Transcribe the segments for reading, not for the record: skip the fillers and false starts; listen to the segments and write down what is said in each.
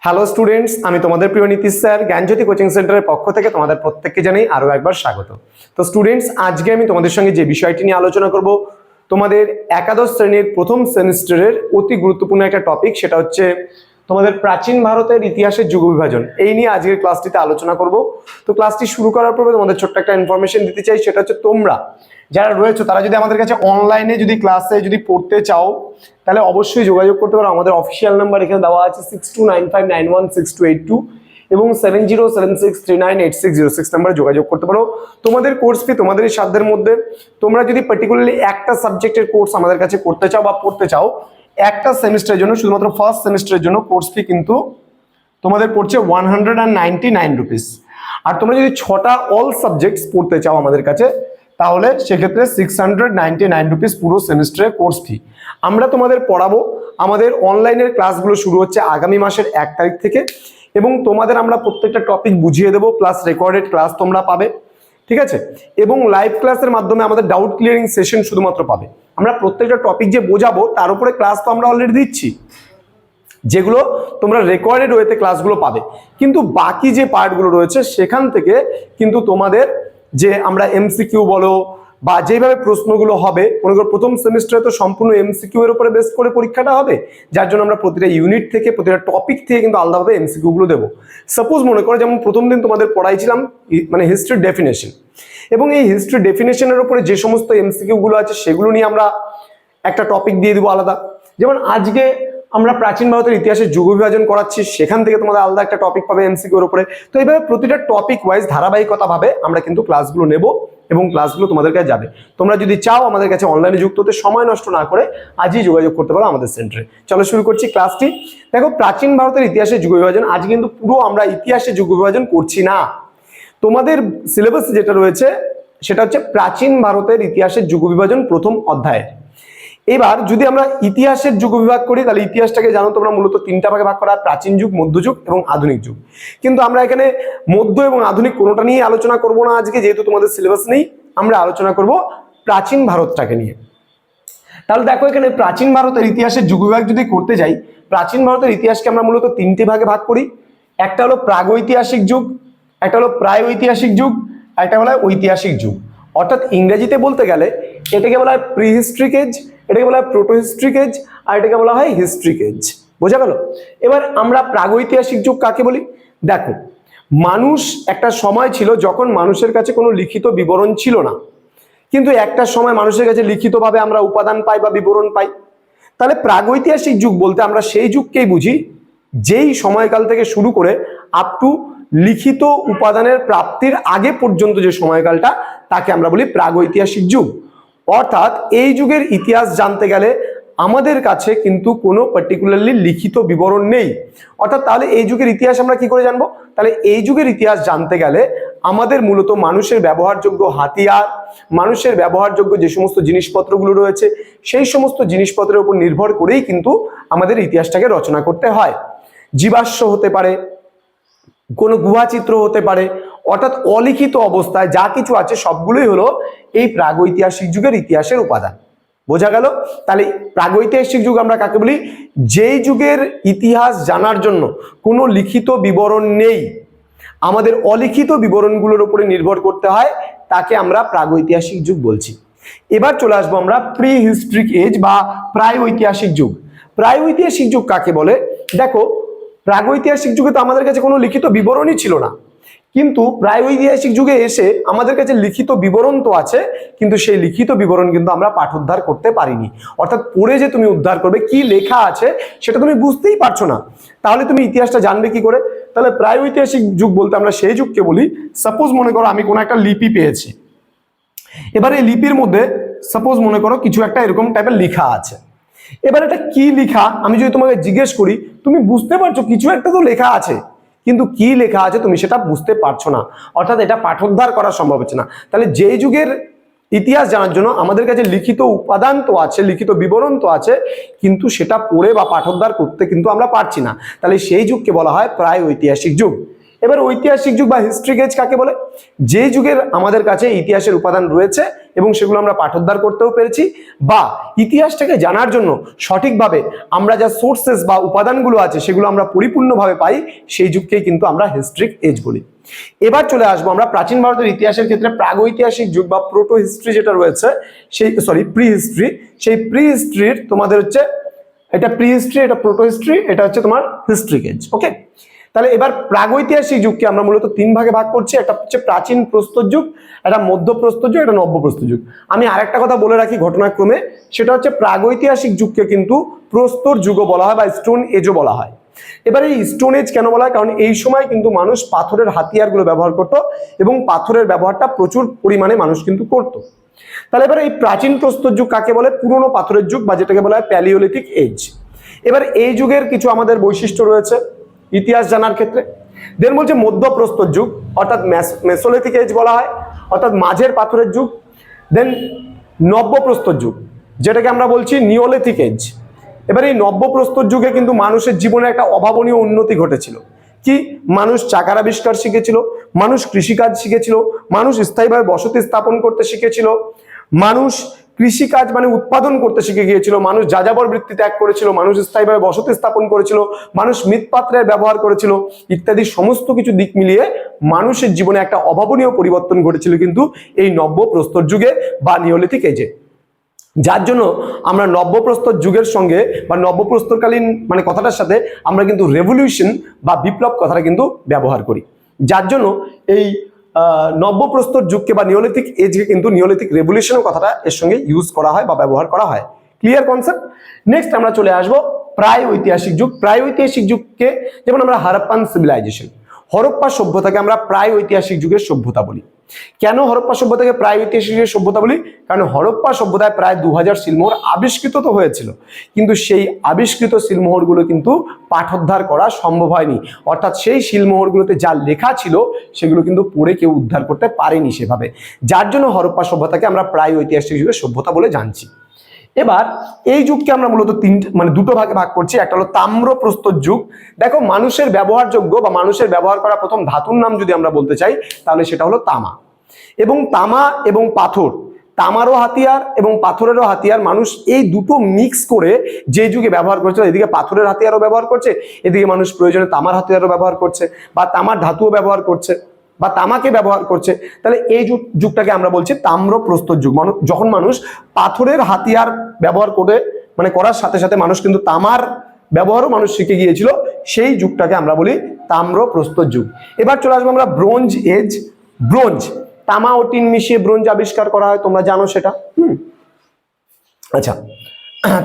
Hello students, আমি তোমাদের প্রিয় নীতিশ স্যার জ্ঞানজ্যোতি কোচিং সেন্টারের পক্ষ থেকে তোমাদের প্রত্যেককে জানাই আরো একবার স্বাগত। তো স্টুডেন্টস, আজকে আমি তোমাদের সঙ্গে যে বিষয়টি নিয়ে আলোচনা করব, তোমাদের একাদশ শ্রেণীর প্রথম সেমিস্টারের অতি গুরুত্বপূর্ণ একটা টপিক, সেটা হচ্ছে তোমাদের প্রাচীন ভারতের ইতিহাসের যুগ বিভাজন। এই নিয়ে আজকের ক্লাসটিতে আলোচনা করব। তো ক্লাসটি শুরু করার পূর্বে তোমাদের ছোট্ট একটা ইনফরমেশন দিতে চাই, সেটা হচ্ছে তোমরা যারা রয়েছে তারা যদি আমাদের কাছে অনলাইনে যদি ক্লাসে যদি পড়তে চাও তাহলে অবশ্যই যোগাযোগ করতে পারো। আমাদের অফিসিয়াল নাম্বার এখানে দেওয়া আছে 6295916282 এবং 7076398606 নাম্বারে যোগাযোগ করতে পারো। তোমাদের কোর্স ফি তোমাদেরই সাধ্যের মধ্যে। তোমরা যদি পার্টিকুলারলি একটা সাবজেক্টের কোর্স আমাদের কাছে করতে চাও বা পড়তে চাও, একটা সেমিস্টারের জন্য, শুধুমাত্র ফার্স্ট সেমিস্টারের জন্য কোর্স ফি কিন্তু তোমাদের পড়ছে 199 রুপিস। আর তোমরা যদি 6টা অল সাবজেক্টস পড়তে চাও আমাদের কাছে, তাহলে সেক্ষেত্রে 699 রুপিস পুরো সেমিস্টারের কোর্স ফি। আমরা তোমাদের পড়াবো। আমাদের অনলাইনের ক্লাসগুলো শুরু হচ্ছে আগামী মাসের 1 তারিখ থেকে, এবং তোমাদের আমরা প্রত্যেকটা টপিক বুঝিয়ে দেবো, প্লাস রেকর্ডেড ক্লাস তোমরা পাবে, ঠিক আছে? এবং লাইভ ক্লাসের মাধ্যমে আমাদের ডাউট ক্লিয়ারিং সেশন শুধুমাত্র পাবে। আমরা প্রত্যেকটা টপিক যে বোঝাবো তার উপরে ক্লাস তো আমরা অলরেডি দিচ্ছি, যেগুলো তোমরা রেকর্ডেড ওয়েতে ক্লাসগুলো পাবে। কিন্তু বাকি যে পার্টগুলো রয়েছে সেখান থেকে কিন্তু তোমাদের যে আমরা এমসিকিউ বলো বা যেভাবে প্রশ্নগুলো হবে, মনে করো প্রথম সেমিস্টারে তো সম্পূর্ণ এমসিকিউ এর উপরে বেস করে পরীক্ষাটা হবে, যার জন্য আমরা প্রতিটা ইউনিট থেকে প্রতিটা টপিক থেকে কিন্তু আলাদাভাবে এমসিকিউ গুলো দেবো। সাপোজ মনে করো যেমন প্রথম দিন তোমাদের পড়াইছিলাম মানে হিস্ট্রি ডেফিনেশন, এবং এই হিস্ট্রি ডেফিনেশনের উপরে যে সমস্ত এমসিকিউ গুলো আছে সেগুলো নিয়ে আমরা একটা টপিক দিয়ে দিব আলাদা। যেমন আজকে আমরা প্রাচীন ভারতের ইতিহাসের যুগ বিভাজন করাচ্ছি, সেখান থেকে তোমাদের আলাদা একটা টপিক পাবে এমসিকিউর উপরে। তো এইভাবে প্রতিটা টপিক ওয়াইজ ধারাবাহিকতা ভাবে আমরা কিন্তু ক্লাসগুলো নেব এবং ক্লাসগুলো তোমাদের কাছে যাবে। তোমরা যদি চাও আমাদের কাছে অনলাইনে যুক্ত হতে, সময় নষ্ট না করে আজই যোগাযোগ করতে পারো আমাদের সেন্টারে। চলো শুরু করছি ক্লাসটি। দেখো, প্রাচীন ভারতের ইতিহাসের যুগ বিভাজন, আজ কিন্তু পুরো আমরা ইতিহাসের যুগ বিভাজন করছি না। তোমাদের সিলেবাসে যেটা রয়েছে সেটা হচ্ছে প্রাচীন ভারতের ইতিহাসের যুগ বিভাজন প্রথম অধ্যায়। এবার যদি আমরা ইতিহাসের যুগ বিভাগ করি, তাহলে ইতিহাসটাকে জানো তোমরা মূলত 3টা ভাগে ভাগ করা, প্রাচীন যুগ, মধ্যযুগ এবং আধুনিক যুগ। কিন্তু আমরা এখানে মধ্য এবং আধুনিক কোনোটা নিয়ে আলোচনা করব না আজকে, যেহেতু তোমাদের সিলেবাস নেই। আমরা আলোচনা করব প্রাচীন ভারতটাকে নিয়ে। তাহলে দেখো, এখানে প্রাচীন ভারতের ইতিহাসের যুগ বিভাগ যদি করতে যাই, প্রাচীন ভারতের ইতিহাসকে আমরা মূলত 3টে ভাগে ভাগ করি। একটা হলো প্রাগৈতিহাসিক যুগ, একটা হলো প্রায় ঐতিহাসিক যুগ, একটা বলা হয় ঐতিহাসিক যুগ। অর্থাৎ ইংরেজিতে বলতে গেলে এটাকে বলা হয় প্রি হিস্ট্রিক এজ, এটাকে বলা হয় প্রোটো হিস্ট্রিক এজ, আর এটাকে বলা হয় হিস্ট্রিক এজ। বোঝা গেল? এবার আমরা প্রাগৈতিহাসিক যুগ কাকে বলি? দেখো, মানুষ একটা সময় ছিল যখন মানুষের কাছে কোনো লিখিত বিবরণ ছিল না, কিন্তু একটা সময় মানুষের কাছে লিখিতভাবে আমরা উপাদান পাই বা বিবরণ পাই। তাহলে প্রাগৈতিহাসিক যুগ বলতে আমরা সেই যুগকেই বুঝি যেই সময়কাল থেকে শুরু করে আপ টু লিখিত উপাদানের প্রাপ্তির আগে পর্যন্ত যে সময়কালটা, তাকে আমরা বলি প্রাগৈতিহাসিক যুগ। অর্থাৎ এই যুগের ইতিহাস জানতে গেলে আমাদের কাছে কিন্তু কোনো পার্টিকুলারলি লিখিত বিবরণ নেই। অর্থাৎ তাহলে এই যুগের ইতিহাস আমরা কি করে জানবো? তাহলে এই যুগের ইতিহাস জানতে গেলে আমাদের মূলত মানুষের ব্যবহারযোগ্য হাতিয়ার, মানুষের ব্যবহারযোগ্য যে সমস্ত জিনিসপত্রগুলো রয়েছে, সেই সমস্ত জিনিসপত্রের উপর নির্ভর করেই কিন্তু আমাদের ইতিহাসটাকে রচনা করতে হয়। জীবাশ্ম হতে পারে, কোনো গুহাচিত্র হতে পারে, অর্থাৎ অলিখিত অবস্থায় যা কিছু আছে সবগুলোই হলো এই প্রাগৈতিহাসিক যুগের ইতিহাসের উপাদান। বোঝা গেল? তাহলে প্রাগৈতিহাসিক যুগ আমরা কাকে বলি? যেই যুগের ইতিহাস জানার জন্য কোনো লিখিত বিবরণ নেই, আমাদের অলিখিত বিবরণগুলোর উপরে নির্ভর করতে হয়, তাকে আমরা প্রাগৈতিহাসিক যুগ বলছি। এবার চলে আসবো আমরা প্রি হিস্ট্রিক এজ বা প্রায় ঐতিহাসিক যুগ। প্রায় ঐতিহাসিক যুগ কাকে বলে? দেখো, প্রাগৈতিহাসিক যুগে তো আমাদের কাছে কোনো লিখিত বিবরণই ছিল না, কিন্তু প্রায় ঐতিহাসিক যুগে এসে আমাদের কাছে লিখিত বিবরণ তো আছে, কিন্তু সেই লিখিত বিবরণ কিন্তু আমরা পাঠোদ্ধার করতে পারিনি। অর্থাৎ পড়ে যে তুমি উদ্ধার করবে কি লেখা আছে সেটা তুমি বুঝতেই পারছো না, তাহলে তুমি ইতিহাসটা জানবে কি করে? তাহলে প্রায় ঐতিহাসিক যুগ বলতে আমরা সেই যুগকে বলি, সাপোজ মনে করো আমি কোনো একটা লিপি পেয়েছি। এবার এই লিপির মধ্যে সাপোজ মনে করো কিছু একটা এরকম টাইপের লেখা আছে। এবার এটা কি লেখা আমি যদি তোমাকে জিজ্ঞেস করি, তুমি বুঝতে পারছো কিছু একটা তো লেখা আছে, কিন্তু কি লেখা আছে তুমি সেটা বুঝতে পারছো না, অর্থাৎ এটা পাঠোদ্ধার করা সম্ভব হচ্ছে না। তাহলে যেই যুগের ইতিহাস জানার জন্য আমাদের কাছে লিখিত উপাদান তো আছে, লিখিত বিবরণ তো আছে, কিন্তু সেটা পড়ে বা পাঠোদ্ধার করতে কিন্তু আমরা পারছি না, তাহলে সেই যুগকে বলা হয় প্রায় ঐতিহাসিক যুগ। এবার ঐতিহাসিক যুগ বা হিস্ট্রিক এজ কাকে বলে? যে যুগের আমাদের কাছে ইতিহাসের উপাদান রয়েছে এবং সেগুলো আমরা পাঠোদ্ধার করতেও পেরেছি, বা ইতিহাসটাকে জানার জন্য সঠিকভাবে আমরা যা সোর্সেস বা উপাদানগুলো আছে সেগুলো আমরা পরিপূর্ণভাবে পাই, সেই যুগকেই কিন্তু আমরা হিস্ট্রিক এজ বলি। এবার চলে আসবো আমরা প্রাচীন ভারতের ইতিহাসের ক্ষেত্রে প্রাগৈতিহাসিক যুগ বা প্রোটো হিস্ট্রি যেটা রয়েছে, সেই প্রি হিস্ট্রি, সেই প্রি হিস্ট্রির তোমাদের হচ্ছে এটা প্রি হিস্ট্রি, এটা প্রোটো হিস্ট্রি, এটা হচ্ছে তোমার হিস্ট্রিক এজ। ওকে, তাহলে এবার প্রাগৈতিহাসিক যুগকে আমরা মূলত তিন ভাগে ভাগ করছি। একটা হচ্ছে প্রাচীন প্রস্তর যুগ, একটা মধ্য প্রস্তর যুগ, একটা নব্য প্রস্তর যুগ। আমি আরেকটা কথা বলে রাখি ঘটনাক্রমে, সেটা হচ্ছে প্রাগৈতিহাসিক যুগকে কিন্তু প্রস্তর যুগও বলা হয় বা স্টোন এজও বলা হয়। এবার এই স্টোন এজ কেন বলা হয়? কারণ এই সময় কিন্তু মানুষ পাথরের হাতিয়ারগুলো ব্যবহার করত এবং পাথরের ব্যবহারটা প্রচুর পরিমাণে মানুষ কিন্তু করত। তাহলে এবার এই প্রাচীন প্রস্তর যুগ কাকে বলে? পুরনো পাথরের যুগ বা যেটাকে বলা হয় প্যালিওলিথিক এজ। এবার এই যুগের কিছু আমাদের বৈশিষ্ট্য রয়েছে ইতিহাস জানার ক্ষেত্রে। দেন বলছে মধ্য প্রস্তর যুগ, অর্থাৎ মেসোলিথিক এজ বলা হয়, অর্থাৎ মাঝের পাথরের যুগ। দেন নব্য প্রস্তর যুগ, যেটাকে আমরা বলছি নিওলিথিক এজ। এবার এই নব্য প্রস্তর যুগে কিন্তু মানুষের জীবনে একটা অভাবনীয় উন্নতি ঘটেছিল। কি? মানুষ চাকার আবিষ্কার শিখেছিল, মানুষ কৃষিকাজ শিখেছিল, মানুষ স্থায়ীভাবে বসতি স্থাপন করতে শিখেছিল, মানুষ কৃষিকাজ মানে উৎপাদন করতে শিখে গিয়েছিল, মানুষ যাযাবর বৃত্তি ত্যাগ করেছিল, মানুষ স্থায়ীভাবে বসতি স্থাপন করেছিল, মানুষ মৃৎপাত্রের ব্যবহার করেছিল, ইত্যাদি সমস্ত কিছু দিক মিলিয়ে মানুষের জীবনে একটা অভাবনীয় পরিবর্তন ঘটেছিল কিন্তু এই নব্য প্রস্তর যুগে বা নিওলিথিক এজে। যার জন্য আমরা নব্যপ্রস্তর যুগের সঙ্গে বা নব্যপ্রস্তরকালীন মানে কথাটার সাথে আমরা কিন্তু রেভলিউশন বা বিপ্লব কথাটা কিন্তু ব্যবহার করি। যার জন্য এই নব্যপ্রস্তর যুগকে বা নিওলিথিক এজকে কিন্তু নিওলিথিক রেভলিউশনের কথাটা এর সঙ্গে ইউজ করা হয় বা ব্যবহার করা হয়। Clear concept? নেক্সট আমরা চলে আসবো প্রায় ঐতিহাসিক যুগ। প্রায় ঐতিহাসিক যুগকে যেমন আমরা হারাপ্পান সিভিলাইজেশন, হরপ্পা সভ্যতাকে আমরা প্রায় ঐতিহাসিক যুগের সভ্যতা বলি। কেন হরপ্পা সভ্যতাকে প্রায় ঐতিহাসিক যুগের সভ্যতা বলি? কারণ হরপ্পা সভ্যতায় প্রায় 2000 সিলমোহর আবিষ্কৃত তো হয়েছিল, কিন্তু সেই আবিষ্কৃত সিলমোহরগুলো কিন্তু পাঠোদ্ধার করা সম্ভব হয়নি। অর্থাৎ সেই সিলমোহরগুলোতে যা লেখা ছিল সেগুলো কিন্তু পড়ে কেউ উদ্ধার করতে পারেনি সেভাবে। যার জন্য হরপ্পা সভ্যতাকে আমরা প্রায় ঐতিহাসিক যুগের সভ্যতা বলে জানছি। এবার এই যুগকে আমরা মূলত দুটো ভাগে ভাগ করছি। একটা হলো তাম্র প্রস্তর যুগ। দেখো, মানুষের ব্যবহারযোগ্য বা মানুষের ব্যবহার করা প্রথম ধাতুর নাম যদি আমরা বলতে চাই তাহলে সেটা হলো তামা। এবং তামা এবং পাথর, তামারও হাতিয়ার এবং পাথরেরও হাতিয়ার, মানুষ এই দুটো মিক্স করে যে যুগে ব্যবহার করছে, এদিকে পাথরের হাতিয়ারও ব্যবহার করছে, এদিকে মানুষ প্রয়োজনে তামার হাতিয়ারও ব্যবহার করছে বা তামার ধাতুও ব্যবহার করছে বা তামাকে ব্যবহার করছে। তাহলে এই যুগটাকে আমরা বলছি তাম্র প্রস্তর যুগ। যখন মানুষ পাথরের হাতিয়ার ব্যবহার করে মানে করার সাথে সাথে মানুষ কিন্তু তামার ব্যবহারও মানুষ শিখে গিয়েছিল, সেই যুগটাকে আমরা বলি তাম্র প্রস্তর যুগ। এবার চলে আসবো আমরা ব্রোঞ্জ এজ। ব্রোঞ্জ, তামা ও টিন মিশিয়ে ব্রোঞ্জ আবিষ্কার করা হয়, তোমরা জানো সেটা। আচ্ছা,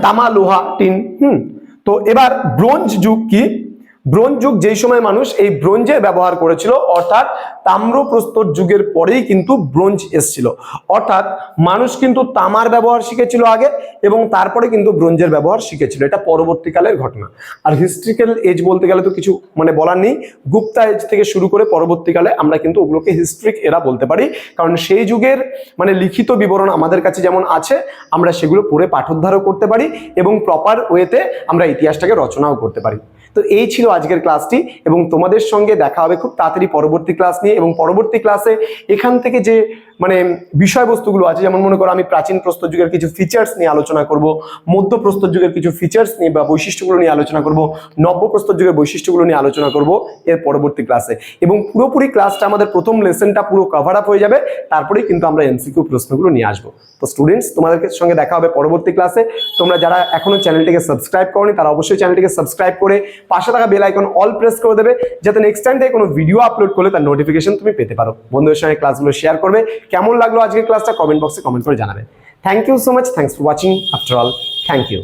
তামা, লোহা, টিন। তো এবার ব্রোঞ্জ যুগ কি? ব্রোঞ্জ যুগ যেই সময় মানুষ এই ব্রোঞ্জের ব্যবহার করেছিল, অর্থাৎ তাম্রপ্রস্তর যুগের পরেই কিন্তু ব্রোঞ্জ এসেছিল। অর্থাৎ মানুষ কিন্তু তামার ব্যবহার শিখেছিল আগে এবং তারপরে কিন্তু ব্রোঞ্জের ব্যবহার শিখেছিল। এটা পরবর্তীকালের ঘটনা। আর হিস্ট্রিক্যাল এজ বলতে গেলে তো কিছু মানে বলার নেই। গুপ্তা এজ থেকে শুরু করে পরবর্তীকালে আমরা কিন্তু ওগুলোকে হিস্ট্রিক এরা বলতে পারি, কারণ সেই যুগের মানে লিখিত বিবরণ আমাদের কাছে যেমন আছে আমরা সেগুলো পড়ে পাঠোদ্ধারও করতে পারি এবং প্রপার ওয়েতে আমরা ইতিহাসটাকে রচনাও করতে পারি। তো এই ছিল আজকের ক্লাসটি এবং তোমাদের সঙ্গে দেখা হবে খুব তাড়াতাড়ি পরবর্তী ক্লাস নিয়ে। এবং পরবর্তী ক্লাসে এখান থেকে যে মানে বিষয়বস্তুগুলো আছে, যেমন মনে করো আমি প্রাচীন প্রস্তর যুগের কিছু ফিচার্স নিয়ে আলোচনা করব, মধ্য প্রস্তর যুগের কিছু ফিচার্স নিয়ে বা বৈশিষ্ট্যগুলো নিয়ে আলোচনা করব, নব্য প্রস্তর যুগের বৈশিষ্ট্যগুলো নিয়ে আলোচনা করব এর পরবর্তী ক্লাসে। এবং পুরোপুরি ক্লাসটা আমাদের প্রথম লেসনটা পুরো কভার আপ হয়ে যাবে, তারপরেই কিন্তু আমরা এমসিকিউ প্রশ্নগুলো নিয়ে আসবো। তো স্টুডেন্টস, তোমাদের সঙ্গে দেখা হবে পরবর্তী ক্লাসে। তোমরা যারা এখনো চ্যানেলটিকে সাবস্ক্রাইব করোনি তারা অবশ্যই চ্যানেলটিকে সাবস্ক্রাইব করে পাশে থাকা বেল আইকন অল প্রেস করে দেবে, যাতে নেক্সট টাইম থেকে কোনো ভিডিও আপলোড করলে তার নোটিফিকেশন তুমি পেতে পারো। বন্ধুদের সঙ্গে ক্লাসগুলো শেয়ার করবে। কেমন লাগলো আজকের ক্লাসটা কমেন্ট বক্সে কমেন্ট করে জানাবে। Thank you so much, thanks for watching. After all, thank you.